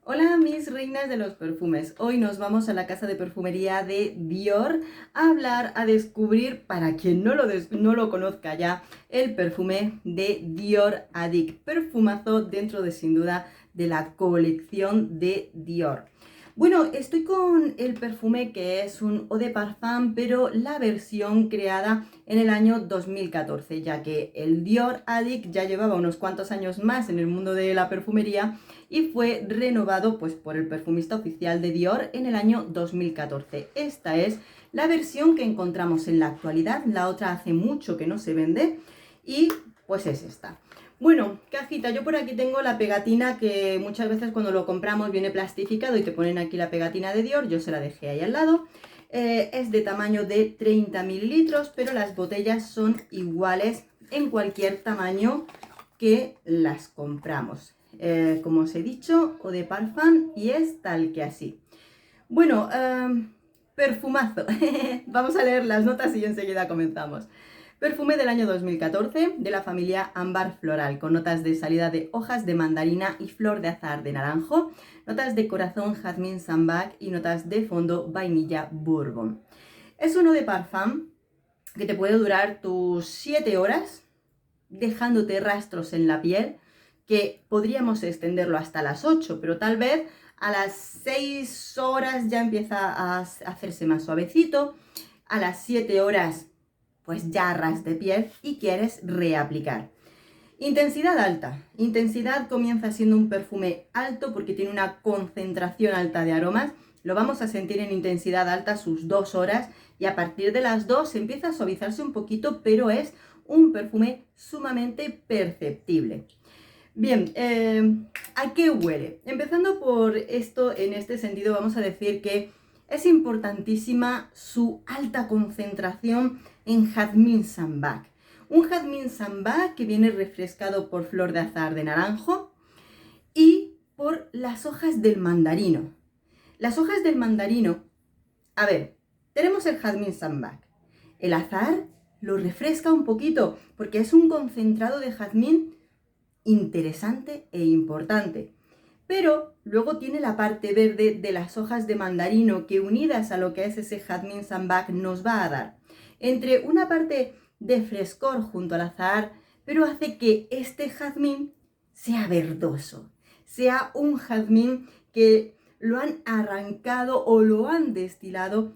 Hola mis reinas de los perfumes, hoy nos vamos a la casa de perfumería de Dior a hablar, a descubrir, para quien no lo conozca ya, el perfume de Dior Addict, perfumazo dentro de sin duda de la colección de Dior. Bueno, estoy con el perfume que es un Eau de Parfum, pero la versión creada en el año 2014, ya que el Dior Addict ya llevaba unos cuantos años más en el mundo de la perfumería y fue renovado pues, por el perfumista oficial de Dior en el año 2014. Esta es la versión que encontramos en la actualidad, la otra hace mucho que no se vende y pues es esta. Bueno, cajita, yo por aquí tengo la pegatina que muchas veces cuando lo compramos viene plastificado y te ponen aquí la pegatina de Dior, yo se la dejé ahí al lado. Es de tamaño de 30 mililitros, pero las botellas son iguales en cualquier tamaño que las compramos. Como os he dicho, Eau de Parfum y es tal que así. Bueno, perfumazo. Vamos a leer las notas y enseguida comenzamos. Perfume del año 2014 de la familia Ámbar Floral, con notas de salida de hojas de mandarina y flor de azahar de naranjo, notas de corazón jazmín sambac y notas de fondo vainilla bourbon. Es uno de parfum que te puede durar tus 7 horas, dejándote rastros en la piel, que podríamos extenderlo hasta las 8, pero tal vez a las 6 horas ya empieza a hacerse más suavecito, a las 7 horas pues ya ras de piel y quieres reaplicar. Intensidad alta. Intensidad comienza siendo un perfume alto porque tiene una concentración alta de aromas. Lo vamos a sentir en intensidad alta sus 2 horas y a partir de las 2 empieza a suavizarse un poquito, pero es un perfume sumamente perceptible. Bien, ¿a qué huele? Empezando por esto, en este sentido vamos a decir que es importantísima su alta concentración en jazmín sambac. Un jazmín sambac que viene refrescado por flor de azahar de naranjo y por las hojas del mandarino. Las hojas del mandarino, a ver, tenemos el jazmín sambac. El azahar lo refresca un poquito porque es un concentrado de jazmín interesante e importante. Pero luego tiene la parte verde de las hojas de mandarino que unidas a lo que es ese jazmín sambac nos va a dar entre una parte de frescor junto al azahar, pero hace que este jazmín sea verdoso, sea un jazmín que lo han arrancado o lo han destilado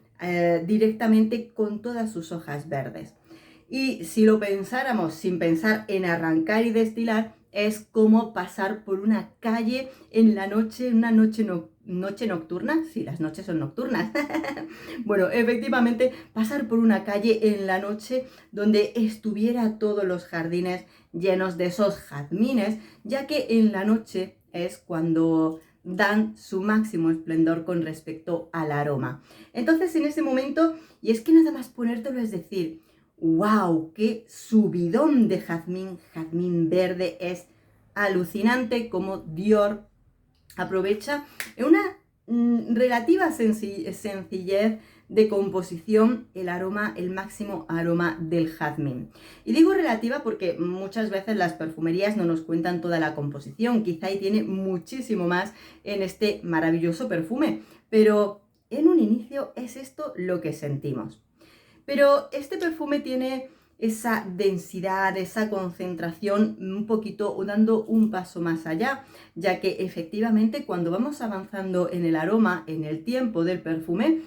directamente con todas sus hojas verdes. Y si lo pensáramos sin pensar en arrancar y destilar, es como pasar por una calle en la noche, una noche nocturna. Sí, las noches son nocturnas. Bueno, efectivamente, pasar por una calle en la noche donde estuviera todos los jardines llenos de esos jazmines, ya que en la noche es cuando dan su máximo esplendor con respecto al aroma. Entonces, en ese momento, y es que nada más ponértelo es decir, ¡wow! ¡Qué subidón de jazmín! Jazmín verde es alucinante como Dior aprovecha una relativa sencillez de composición el aroma, el máximo aroma del jazmín. Y digo relativa porque muchas veces las perfumerías no nos cuentan toda la composición, quizá y tiene muchísimo más en este maravilloso perfume, pero en un inicio es esto lo que sentimos. Pero este perfume tiene esa densidad, esa concentración un poquito dando un paso más allá, ya que efectivamente cuando vamos avanzando en el aroma, en el tiempo del perfume,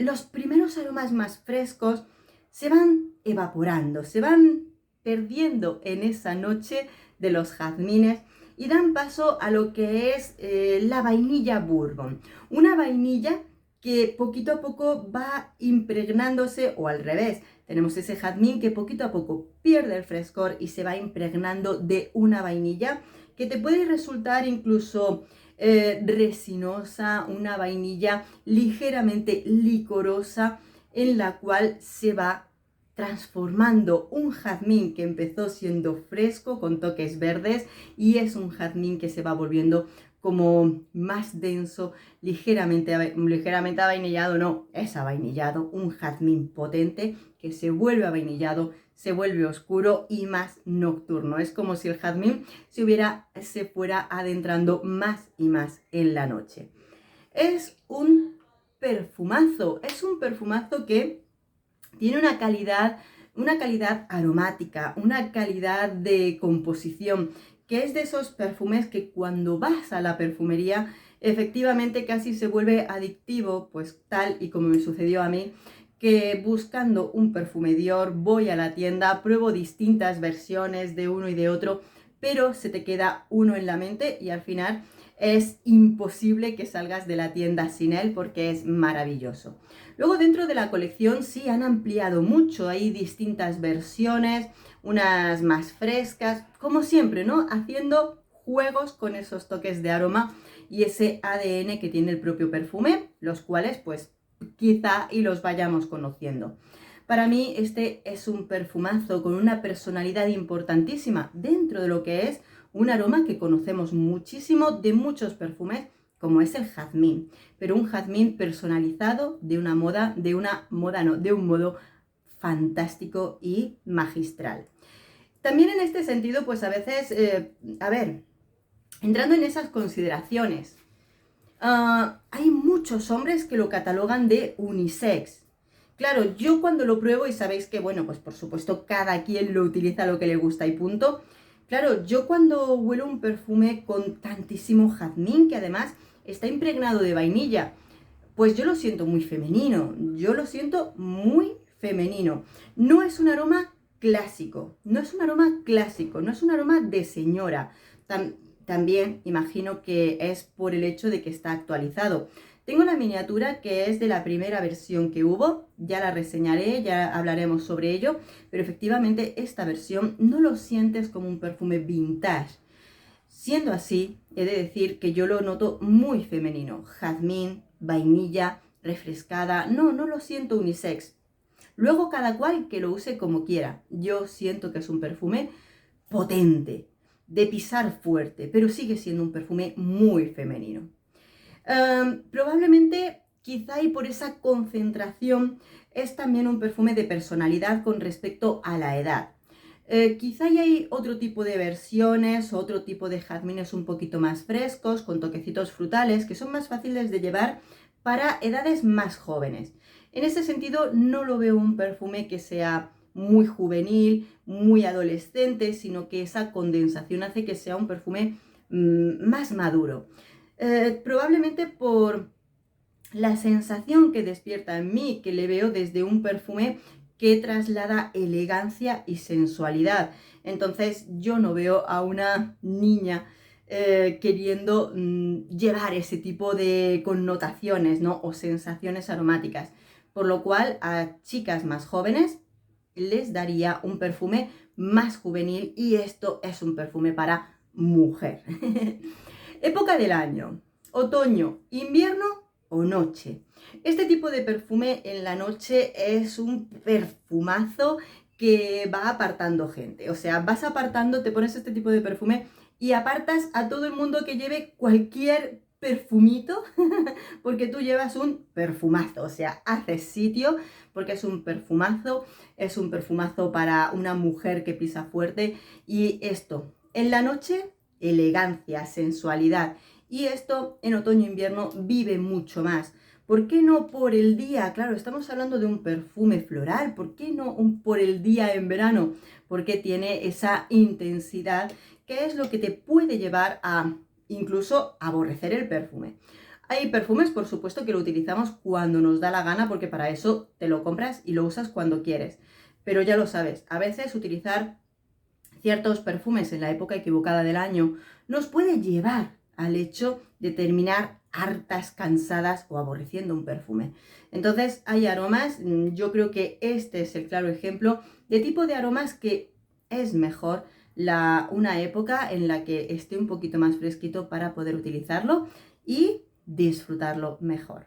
los primeros aromas más frescos se van evaporando, se van perdiendo en esa noche de los jazmines y dan paso a lo que es la vainilla bourbon. Una vainilla que poquito a poco va impregnándose, o al revés, tenemos ese jazmín que poquito a poco pierde el frescor y se va impregnando de una vainilla que te puede resultar incluso resinosa, una vainilla ligeramente licorosa en la cual se va transformando un jazmín que empezó siendo fresco con toques verdes y es un jazmín que se va volviendo como más denso, ligeramente avainillado, no, es avainillado, un jazmín potente que se vuelve avainillado, se vuelve oscuro y más nocturno. Es como si el jazmín se fuera adentrando más y más en la noche. Es un perfumazo que tiene una calidad aromática, una calidad de composición, que es de esos perfumes que cuando vas a la perfumería, efectivamente casi se vuelve adictivo, pues tal y como me sucedió a mí, que buscando un perfume Dior voy a la tienda, pruebo distintas versiones de uno y de otro, pero se te queda uno en la mente y al final es imposible que salgas de la tienda sin él porque es maravilloso. Luego dentro de la colección sí han ampliado mucho, hay distintas versiones, unas más frescas, como siempre, ¿no? Haciendo juegos con esos toques de aroma y ese ADN que tiene el propio perfume, los cuales pues quizá y los vayamos conociendo. Para mí este es un perfumazo con una personalidad importantísima dentro de lo que es un aroma que conocemos muchísimo de muchos perfumes, como es el jazmín, pero un jazmín personalizado de un modo fantástico y magistral. También en este sentido, pues a veces, entrando en esas consideraciones, hay muchos hombres que lo catalogan de unisex. Claro, yo cuando lo pruebo, y sabéis que, bueno, pues por supuesto cada quien lo utiliza lo que le gusta y punto. Claro, yo cuando huelo un perfume con tantísimo jazmín, que además está impregnado de vainilla, pues yo lo siento muy femenino, No es un aroma clásico, no es un aroma de señora. También imagino que es por el hecho de que está actualizado. Tengo la miniatura que es de la primera versión que hubo, ya la reseñaré, ya hablaremos sobre ello, pero efectivamente esta versión no lo sientes como un perfume vintage. Siendo así, he de decir que yo lo noto muy femenino, jazmín, vainilla, refrescada, no lo siento unisex. Luego cada cual que lo use como quiera, yo siento que es un perfume potente, de pisar fuerte, pero sigue siendo un perfume muy femenino. Probablemente, quizá y por esa concentración, es también un perfume de personalidad con respecto a la edad. Quizá ya hay otro tipo de versiones, otro tipo de jazmines un poquito más frescos, con toquecitos frutales, que son más fáciles de llevar para edades más jóvenes. En ese sentido, no lo veo un perfume que sea muy juvenil, muy adolescente, sino que esa condensación hace que sea un perfume más maduro. Probablemente por la sensación que despierta en mí, que le veo desde un perfume que traslada elegancia y sensualidad. Entonces yo no veo a una niña queriendo llevar ese tipo de connotaciones, ¿no? O sensaciones aromáticas. Por lo cual a chicas más jóvenes les daría un perfume más juvenil y esto es un perfume para mujer. Época del año: otoño, invierno o noche. Este tipo de perfume en la noche es un perfumazo que va apartando gente. O sea, vas apartando, te pones este tipo de perfume y apartas a todo el mundo que lleve cualquier perfumito porque tú llevas un perfumazo. O sea, haces sitio porque es un perfumazo para una mujer que pisa fuerte. Y esto, en la noche, elegancia, sensualidad. Y esto en otoño-invierno vive mucho más. ¿Por qué no por el día? Claro, estamos hablando de un perfume floral. ¿Por qué no por el día en verano? Porque tiene esa intensidad que es lo que te puede llevar a incluso aborrecer el perfume. Hay perfumes, por supuesto, que lo utilizamos cuando nos da la gana, porque para eso te lo compras y lo usas cuando quieres. Pero ya lo sabes, a veces utilizar ciertos perfumes en la época equivocada del año nos puede llevar al hecho de terminar hartas, cansadas o aborreciendo un perfume. Entonces hay aromas, yo creo que este es el claro ejemplo de tipo de aromas que es mejor una época en la que esté un poquito más fresquito para poder utilizarlo y disfrutarlo mejor.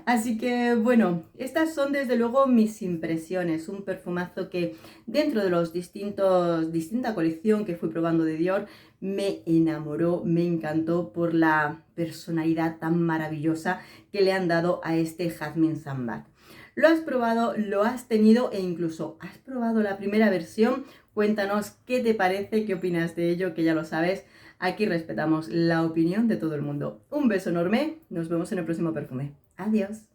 Así que bueno, estas son desde luego mis impresiones. Un perfumazo que dentro de los distinta colección que fui probando de Dior me enamoró, me encantó por la personalidad tan maravillosa que le han dado a este Jasmine Sambac. ¿Lo has probado? ¿Lo has tenido? E incluso, ¿has probado la primera versión? Cuéntanos qué te parece, qué opinas de ello, que ya lo sabes. Aquí respetamos la opinión de todo el mundo. Un beso enorme. Nos vemos en el próximo perfume. Adiós.